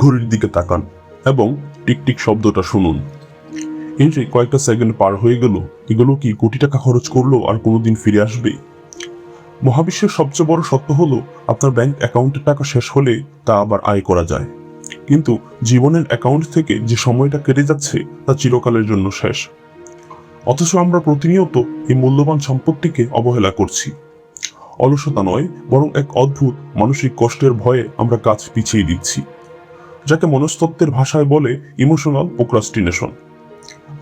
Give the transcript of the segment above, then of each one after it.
ঘড়ির দিকে তাকান এবং টিকটিক শব্দটা শুনুন। এই যে কয়েকটা সেকেন্ড পার হয়ে গেল, এগুলো কি কোটি টাকা খরচ করলো আর কোনোদিন ফিরে আসবে? মহাবিশ্বের সবচেয়ে বড় সত্য হলো, আপনার ব্যাংক অ্যাকাউন্টের টাকা শেষ হলে তা আবার আয় করা যায়, কিন্তু জীবনের অ্যাকাউন্ট থেকে যে সময়টা কেটে যাচ্ছে তা চিরকালের জন্য শেষ। অথচ আমরা প্রতিনিয়ত এই মূল্যবান সম্পত্তিকে অবহেলা করছি। অলসতা নয়, বরং এক অদ্ভুত মানসিক কষ্টের ভয়ে আমরা কাজ পিছিয়ে দিচ্ছি, যাকে মনস্তত্ত্বের ভাষায় বলে ইমোশনাল প্রোক্রাস্টিনেশন।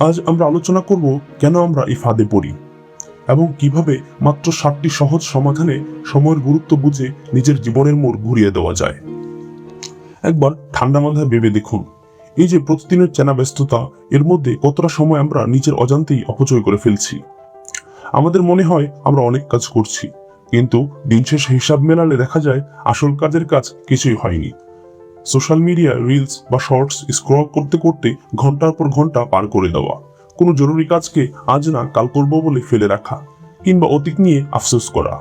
আজ আমরা আলোচনা করব কেন আমরা এই ফাঁদে পড়ি এবং কিভাবে মাত্র 7টি সহজ সমাধানে সময়ের গুরুত্ব বুঝে নিজের জীবনের মোড় ঘুরিয়ে দেওয়া যায়। একবার ঠান্ডা মাথায় ভেবে দেখুন, এই যে প্রতিদিনের চেনা ব্যস্ততা, এর মধ্যে কতটা সময় আমরা নিজের অজান্তেই অপচয় করে ফেলছি। আমাদের মনে হয় আমরা অনেক কাজ করছি, কিন্তু দিন শেষে হিসাব মেলালে দেখা যায় আসল কাজের কাজ কিছুই হয়নি। সোশ্যাল মিডিয়া রিলস বা শর্টস স্ক্রল করতে করতে ঘন্টার পর ঘন্টা পার করে দেওয়া, কোনো জরুরি কাজকে আজ না কাল করবো বলে ফেলে রাখা, কিংবা অতীত নিয়ে আফসোস করা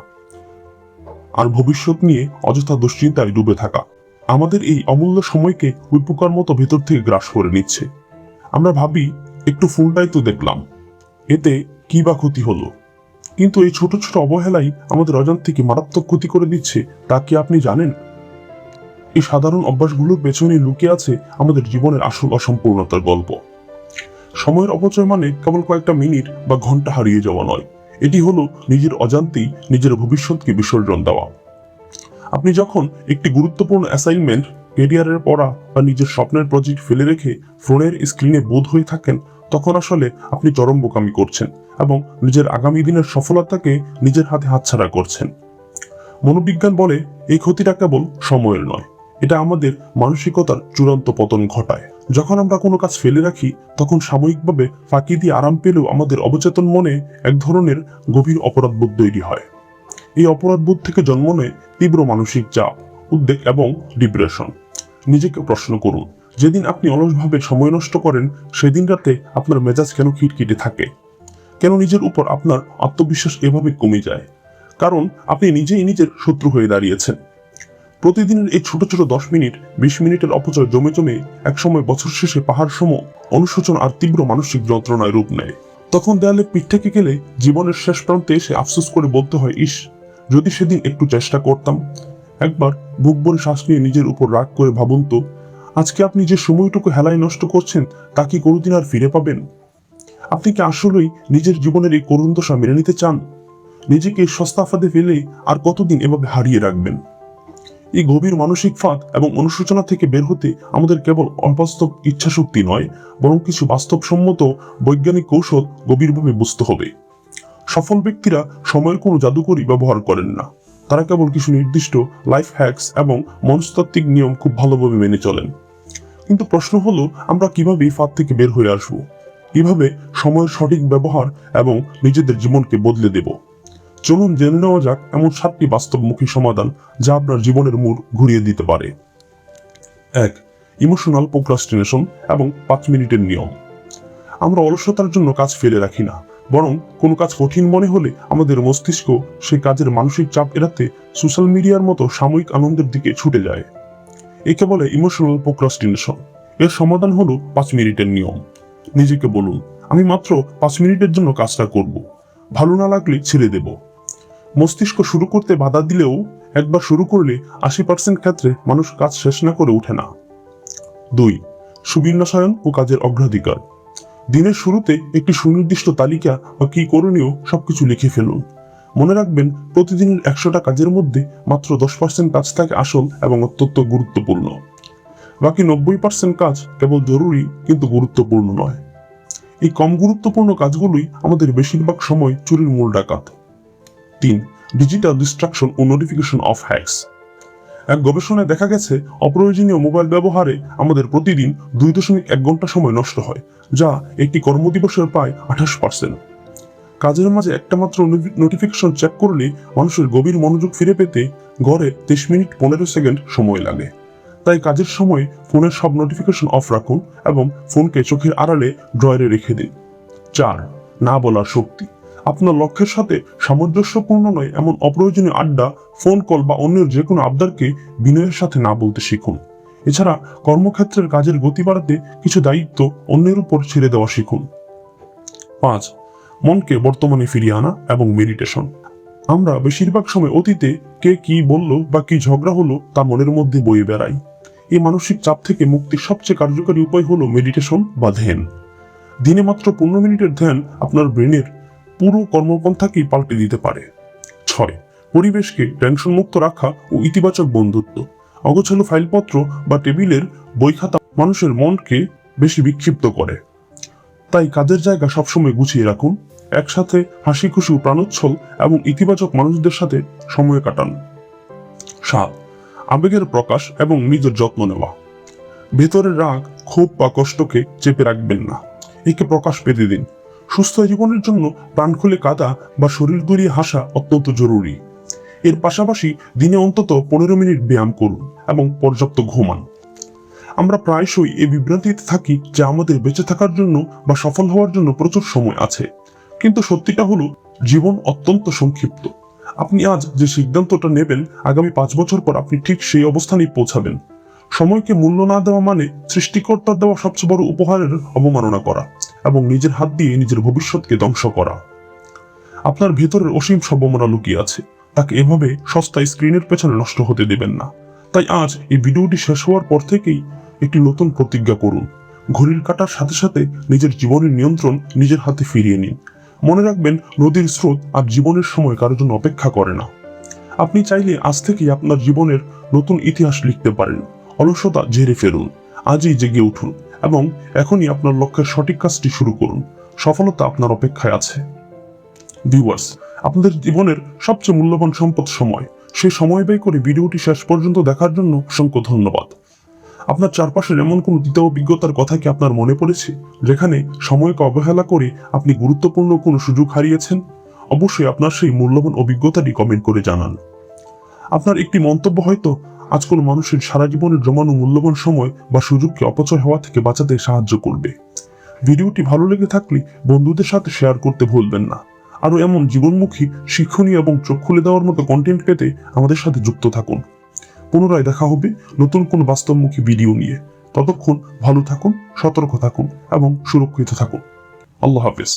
আর ভবিষ্যৎ নিয়ে অযথা দুশ্চিন্তায় ডুবে থাকা আমাদের এই অমূল্য সময়কে উইপোকার মতো ভেতর থেকে গ্রাস করে নিচ্ছে। আমরা ভাবি একটু ফোনটাই তো দেখলাম, এতে কি বা ক্ষতি হলো, কিন্তু এই ছোট ছোট অবহেলাই আমাদের অজান্তে মারাত্মক ক্ষতি করে দিচ্ছে, তা কি আপনি জানেন? এই সাধারণ অভ্যাসগুলোর পেছনে লুকিয়ে আছে আমাদের জীবনের আসল অসম্পূর্ণতার গল্প। সময়ের অপচয় মানে কেবল কয়েকটা মিনিট বা ঘন্টা হারিয়ে যাওয়া নয়, এটি হলো নিজের অজান্তেই নিজের ভবিষ্যৎকে বিসর্জন দেওয়া। আপনি যখন একটি গুরুত্বপূর্ণ অ্যাসাইনমেন্ট, ক্যারিয়ারের পড়া বা নিজের স্বপ্নের প্রজেক্ট ফেলে রেখে ফোনের স্ক্রিনে বোধ হয়ে থাকেন, তখন আসলে আপনি চরম বোকামি করছেন এবং নিজের আগামী দিনের সফলতাকে নিজের হাতে হাতছাড়া করছেন। মনোবিজ্ঞান বলে এই ক্ষতিটা কেবল সময়ের নয়, এটা আমাদের মানসিকতার চূড়ান্ত পতন ঘটায়। যখন আমরা কোনো কাজ ফেলে রাখি, তখন সাময়িকভাবে ফাঁকি দিয়ে আরাম পেলেও আমাদের অবচেতন মনে এক ধরনের গভীর অপরাধবোধ তৈরি হয়। এই অপরাধবোধ থেকে জন্ম নেয় তীব্র মানসিক চাপ, উদ্বেগ এবং ডিপ্রেশন। নিজেকে প্রশ্ন করুন, যেদিন আপনি অলসভাবে সময় নষ্ট করেন, সেদিন রাতে আপনার মেজাজ কেন খিটখিটে থাকে? কেন নিজের উপর আপনার আত্মবিশ্বাস এভাবে কমে যায়? কারণ আপনি নিজেই নিজের শত্রু হয়ে দাঁড়িয়েছেন। প্রতিদিনের এই ছোট ছোট 10 মিনিট 20 মিনিটের অপচয় জমে জমে একসময় বছর শেষে পাহাড় সম অনুশোচন আর তীব্র মানসিক যন্ত্রণায় রূপ নেয়। তখন দেয়ালে পিঠ থেকে গেলে জীবনের শেষ প্রান্তে এসে আফসোস করে বলতে হয়, ইস, যদি সেদিন একটু চেষ্টা করতাম। একবার বুক ভরে শ্বাস নিয়ে নিজের উপর রাগ করে ভাবুন তো, আজকে আপনি যে সময়টুকু হেলায় নষ্ট করছেন, তা কি কোনোদিন আর ফিরে পাবেন? আপনি কি আসলেই নিজের জীবনের এই করুণ দশা মেনে নিতে চান? নিজেকে সস্তা ফাঁদে ফেলে আর কতদিন এভাবে হারিয়ে রাখবেন? এই গভীর মানসিক ফাঁদ এবং অনুশোচনা থেকে বের হতে আমাদের কেবল অবাস্তব ইচ্ছাশক্তি নয়, বরং কিছু বাস্তবসম্মত বৈজ্ঞানিক কৌশল গভীরভাবে বুঝতে হবে। সফল ব্যক্তিরা সময়ের কোনো জাদুকরি ব্যবহার করেন না, তারা কেবল কিছু নির্দিষ্ট লাইফ হ্যাকস এবং মনস্তাত্ত্বিক নিয়ম খুব ভালোভাবে মেনে চলেন। কিন্তু প্রশ্ন হলো, আমরা কিভাবে এই ফাঁদ থেকে বের হয়ে আসবো? কিভাবে সময়ের সঠিক ব্যবহার এবং নিজেদের জীবনকে বদলে দেব? চলুন জেনে নেওয়া যাক এমন 7টি বাস্তবমুখী সমাধান, যা আপনার জীবনের মোড় ঘুরিয়ে দিতে পারে। 1. ইমোশনাল প্রোক্রাস্টিনেশন এবং 5 মিনিটের নিয়ম। আমরা অলসতার জন্য কাজ ফেলে রাখি না, বরং কোনো কাজ কঠিন মনে হলে আমাদের মস্তিষ্ক সেই কাজের মানসিক চাপ এড়াতে সোশ্যাল মিডিয়ার মতো সাময়িক আনন্দের দিকে ছুটে যায়। একে বলে ইমোশনাল প্রোক্রাস্টিনেশন। এর সমাধান হলো 5 মিনিটের নিয়ম। নিজেকে বলুন, আমি মাত্র 5 মিনিটের জন্য কাজটা করব, ভালো না লাগলে ছেড়ে দেব। মস্তিষ্ক শুরু করতে বাধা দিলেও একবার শুরু করলে 80% ক্ষেত্রে মানুষ কাজ শেষ না করে ওঠে না। 2. সুবিন্যাসায়ন ও কাজের অগ্রাধিকার। দিনের শুরুতে একটি সুনির্দিষ্ট তালিকা বা কি করণীয় সবকিছু লিখে ফেলুন। মনে রাখবেন, প্রতিদিনের 100টা কাজের মধ্যে মাত্র 10% কাজ থাকে আসল এবং অত্যন্ত গুরুত্বপূর্ণ। বাকি 90% কাজ কেবল জরুরি কিন্তু গুরুত্বপূর্ণ নয়। এই কম গুরুত্বপূর্ণ কাজগুলোই আমাদের বেশিরভাগ সময় চুরির মূল ডাকাত। 3. ডিজিটাল ডিস্ট্রাকশন ও নোটিফিকেশন অফ হ্যাকস। এক গবেষণায় দেখা গেছে, অপ্রয়োজনীয় মোবাইল ব্যবহারে আমাদের প্রতিদিন 2.1 ঘন্টা সময় নষ্ট হয়, যা একটি কর্মদিবসের প্রায় 28%। কাজের মাঝে একটা মাত্র নোটিফিকেশন চেক করলে মানুষের গভীর মনোযোগ ফিরে পেতে গড়ে 23 মিনিট 15 সেকেন্ড সময় লাগে। তাই কাজের সময় ফোনের সব নোটিফিকেশন অফ রাখুন এবং ফোনকে চোখের আড়ালে ড্রয়ারে রেখে দিন। 4. না বলার শক্তি। আপনার লক্ষ্যের সাথে সামঞ্জস্যপূর্ণ নয় এমন অপ্রয়োজনীয় আড্ডা, ফোন কল বা অন্যের যে কোনো আবদারকে বিনয়ের সাথে না বলতে শিখুন। এছাড়া কর্মক্ষেত্রের কাজের গতি বাড়াতে কিছু দায়িত্ব অন্যের উপর ছেড়ে দেওয়া শিখুন। 5. মনকে বর্তমানে ফিরিয়ে আনা এবং মেডিটেশন। আমরা বেশিরভাগ সময় অতীতে কে কি বলল বা কি ঝগড়া হলো তা মনের মধ্যে বয়ে বেড়াই। এই মানসিক চাপ থেকে মুক্তির সবচেয়ে কার্যকরী উপায় হলো মেডিটেশন বা ধ্যান। দিনে মাত্র 15 মিনিটের ধ্যান আপনার ব্রেনের পুরো কর্মপন্থাকেই পাল্টে দিতে পারে। 6. পরিবেশকে টেনশন মুক্ত রাখা ও ইতিবাচক বন্ধুত্ব। অগোছালো ফাইলপত্র বা টেবিলের বই খাতা মানুষের মনকে বেশি বিক্ষিপ্ত করে। তাই কাজের জায়গা সবসময় গুছিয়ে রাখুন। একসাথে হাসি খুশি প্রাণোচ্ছল এবং ইতিবাচক মানুষদের সাথে সময় কাটান। 7. আবেগের প্রকাশ এবং নিজের যত্ন নেওয়া। ভেতরের রাগ, ক্ষোভ বা কষ্টকে চেপে রাখবেন না, একে প্রকাশ পেতে দিন। সুস্থ জীবনের জন্য প্রাণ খুলে কাঁদা বা শরীর দুলিয়ে হাসা অত্যন্ত জরুরি। এর পাশাপাশি দিনে অন্তত 15 মিনিট ব্যায়াম করুন এবং পর্যাপ্ত ঘুমান। আমরা প্রায়শই এই বিভ্রান্তিতে থাকি যে আমাদের বেঁচে থাকার জন্য বা সফল হওয়ার জন্য প্রচুর সময় আছে, কিন্তু সত্যিটা হলো জীবন অত্যন্ত সংক্ষিপ্ত। আপনি আজ যে সিদ্ধান্তটা নেবেন, আগামী 5 বছর পর আপনি ঠিক সেই অবস্থানেই পৌঁছাবেন। সময়কে মূল্য না দেওয়া মানে সৃষ্টিকর্তার দেওয়া সবচেয়ে বড় উপহারের অবমাননা করা এবং নিজের হাত দিয়ে নিজের ভবিষ্যৎকে ধ্বংস করা। আপনার ভেতরের অসীম সম্ভাবনা লুকিয়ে আছে, তাকে এভাবে সস্তায় স্ক্রিনের পেছনে নষ্ট হতে দেবেন না। তাই আজ এই ভিডিওটি শেষ হওয়ার পর থেকেই একটি নতুন প্রতিজ্ঞা করুন। ঘড়ির কাঁটার সাথে সাথে নিজের জীবনের নিয়ন্ত্রণ নিজের হাতে ফিরিয়ে নিন। মনে রাখবেন, নদীর স্রোত আর জীবনের সময় কারোর জন্য অপেক্ষা করে না। আপনি চাইলে আজ থেকেই আপনার জীবনের নতুন ইতিহাস লিখতে পারেন। অলসতা ঝেড়ে ফেলুন, আজই জেগে উঠুন এবং এখনই আপনার লক্ষ্যের সঠিক কাজটি শুরু করুন। সফলতা আপনার অপেক্ষায় আছে। ভিউয়ার্স, আপনাদের জীবনের সবচেয়ে মূল্যবান সম্পদ সময়। সেই সময় ব্যয় করে ভিডিওটি শেষ পর্যন্ত দেখার জন্য অসংখ্য ধন্যবাদ। আপনার চারপাশের এমন কোনো দ্বিতীয় অভিজ্ঞতার কথা কি আপনার মনে পড়েছে, যেখানে সময়কে অবহেলা করে আপনি গুরুত্বপূর্ণ কোনো সুযোগ হারিয়েছেন? অবশ্যই আপনার সেই মূল্যবান অভিজ্ঞতাটি কমেন্ট করে জানান। আপনার একটি মন্তব্য হয়তো আজ কোনো মানুষের সারা জীবনের জমানো মূল্যবান সময় বা সুযোগকে অপচয় হওয়া থেকে বাঁচাতে সাহায্য করবে। ভিডিওটি ভালো লেগে থাকলে বন্ধুদের সাথে শেয়ার করতে ভুলবেন না। আরো এমন জীবনমুখী, শিক্ষণীয় এবং চোখ খুলে দেওয়ার মতো কন্টেন্ট পেতে আমাদের সাথে যুক্ত থাকুন। পুনরায় দেখা হবে নতুন কোন বাস্তবমুখী ভিডিও নিয়ে। ততক্ষণ ভালো থাকুন, সতর্ক থাকুন এবং সুরক্ষিত থাকুন। আল্লাহ হাফেজ।